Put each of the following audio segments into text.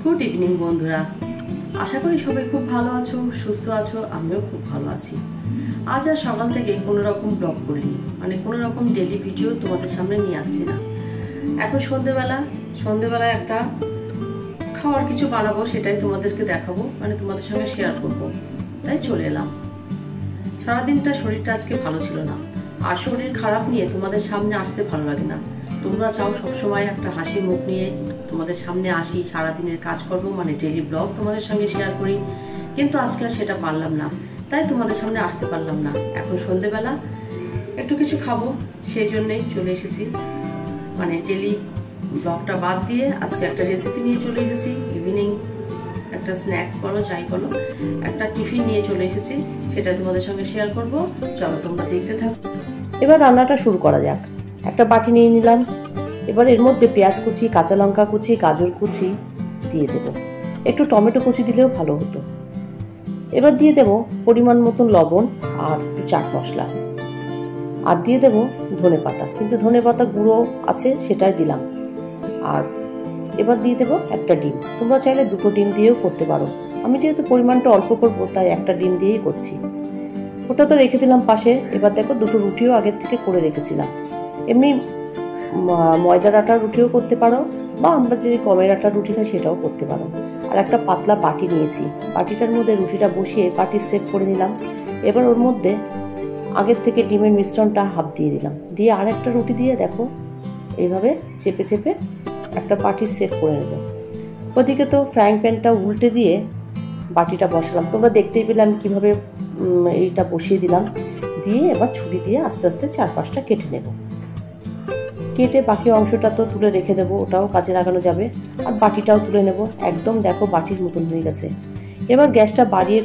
Good evening বন্ধুরা, আশা করি সবাই খুব ভালো আছো, সুস্থ আছো। আমিও খুব ভালো আছি। আজ আর সকাল থেকে কোনো রকম ব্লগ করিনি, মানে কোনো রকম ডেলি ভিডিও তোমাদের সামনে নিয়ে আসছি না। এখন সন্ধেবেলায় একটা খাওয়ার কিছু বানাবো, সেটাই তোমাদেরকে দেখাবো, মানে তোমাদের সঙ্গে শেয়ার করব। তাই চলে এলাম। সারাদিনটা শরীরটা আজকে ভালো ছিল না, আর শরীর খারাপ নিয়ে তোমাদের সামনে আসতে ভালো লাগে না। তোমরা চাও সবসময় একটা হাসি মুখ নিয়ে তোমাদের সামনে আসি, সারাদিনের কাজকর্ম মানে ডেলি ব্লগ তোমাদের সঙ্গে শেয়ার করি, কিন্তু আজকে আর সেটা পারলাম না, তাই তোমাদের সামনে আসতে পারলাম না। এখন সন্ধেবেলা একটু কিছু খাবো, সেই জন্যেই চলে এসেছি। মানে ডেলি ব্লগটা বাদ দিয়ে আজকে একটা রেসিপি নিয়ে চলে এসেছি। ইভিনিং একটা স্ন্যাক্স বলো, যাই বলো, একটা টিফিন নিয়ে চলে এসেছি, সেটা তোমাদের সঙ্গে শেয়ার করব। চলো তোমরা দেখতে থাকো। এবার রান্নাটা শুরু করা যাক। একটা বাটি নিয়ে নিলাম। এবার এর মধ্যে পেঁয়াজ কুচি, কাঁচা লঙ্কা কুচি, গাজর কুচি দিয়ে দেব। একটু টমেটো কুচি দিলেও ভালো হতো। এবার দিয়ে দেব পরিমাণ মতন লবণ আর একটু চাট মশলা, আর দিয়ে দেব ধনে পাতা, কিন্তু ধনে পাতা গুঁড়ো আছে সেটাই দিলাম। আর এবার দিয়ে দেবো একটা ডিম। তোমরা চাইলে দুটো ডিম দিয়েও করতে পারো। আমি যেহেতু পরিমাণটা অল্প করবো, তাই একটা ডিম দিয়েই করছি। ওটা তো রেখে দিলাম পাশে। এবার দেখো দুটো রুটিও আগের থেকে করে রেখেছিলাম। এমনি ময়দার আটার রুটিও করতে পারো, বা আমরা যে গমের আটার রুটি খাই সেটাও করতে পারো। আর একটা পাতলা বাটি নিয়েছি, বাটিটার মধ্যে রুটিটা বসিয়ে বাটির শেপ করে নিলাম। এবার ওর মধ্যে আগের থেকে ডিমের মিশ্রণটা হাফ দিয়ে দিলাম, দিয়ে আর একটা রুটি দিয়ে দেখো এইভাবে চেপে চেপে একটা বাটির শেপ করে নেব। ওদিকে তো ফ্রাইং প্যানটা উল্টে দিয়ে বাটিটা বসালাম। তোমরা দেখতেই পেলাম কীভাবে এইটা বসিয়ে দিলাম। দিয়ে এবার ছুরি দিয়ে আস্তে আস্তে 4-5টা কেটে নেব। কেটে বাকি অংশটা তো তুলে রেখে দেবো, ওটাও কাজে লাগানো যাবে। আর বাটিটাও তুলে নেব। একদম দেখো বাটির মতন হয়ে গেছে। এবার গ্যাসটা বাড়িয়ে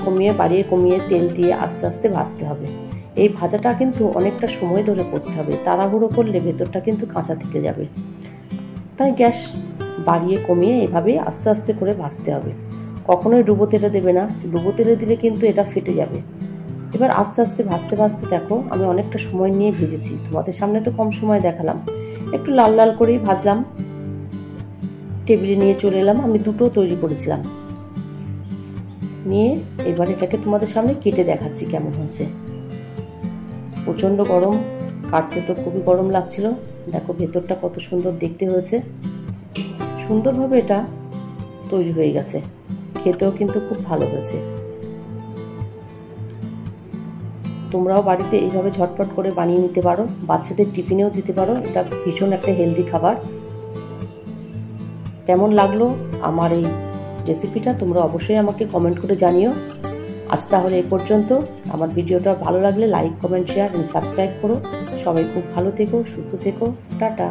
কমিয়ে তেল দিয়ে আস্তে আস্তে ভাজতে হবে। এই ভাজাটা কিন্তু অনেকটা সময় ধরে করতে হবে, তাড়াহুড়ো করলে ভেতরটা কিন্তু কাঁচা থেকে যাবে। তাই গ্যাস বাড়িয়ে কমিয়ে এভাবেই আস্তে আস্তে করে ভাজতে হবে। কখনোই ডুবো তেলে দেবে না, ডুবো তেলে দিলে কিন্তু এটা ফেটে যাবে। এবার আস্তে আস্তে ভাজতে ভাজতে দেখো আমি অনেকটা সময় নিয়ে ভেজেছি। তোমাদের সামনে তো কম সময় দেখালাম, একটু লাল লাল করেই ভাজলাম। টেবিলে নিয়ে চলে এলাম। আমি দুটো তৈরি করেছিলাম। নিয়ে এবার এটাকে তোমাদের সামনে কেটে দেখাচ্ছি কেমন হয়েছে। প্রচণ্ড গরম, কাটতে তো খুবই গরম লাগছিল। দেখো ভেতরটা কত সুন্দর দেখতে হয়েছে। সুন্দরভাবে এটা তৈরি হয়ে গেছে, খেতেও কিন্তু খুব ভালো হয়েছে। তোমরাও বাড়িতে এইভাবে ঝটপট করে বানিয়ে নিতে পারো, বাচ্চাদের টিফিনেও দিতে পারো। এটা ভীষণ একটা হেলদি খাবার। কেমন লাগলো আমার এই রেসিপিটা তোমরা অবশ্যই আমাকে কমেন্ট করে জানিও। আজ তাহলে এই পর্যন্ত। আমার ভিডিওটা ভালো লাগলে like, comment, share and subscribe করো। সবাই খুব ভালো থেকো, সুস্থ থেকো। টাটা।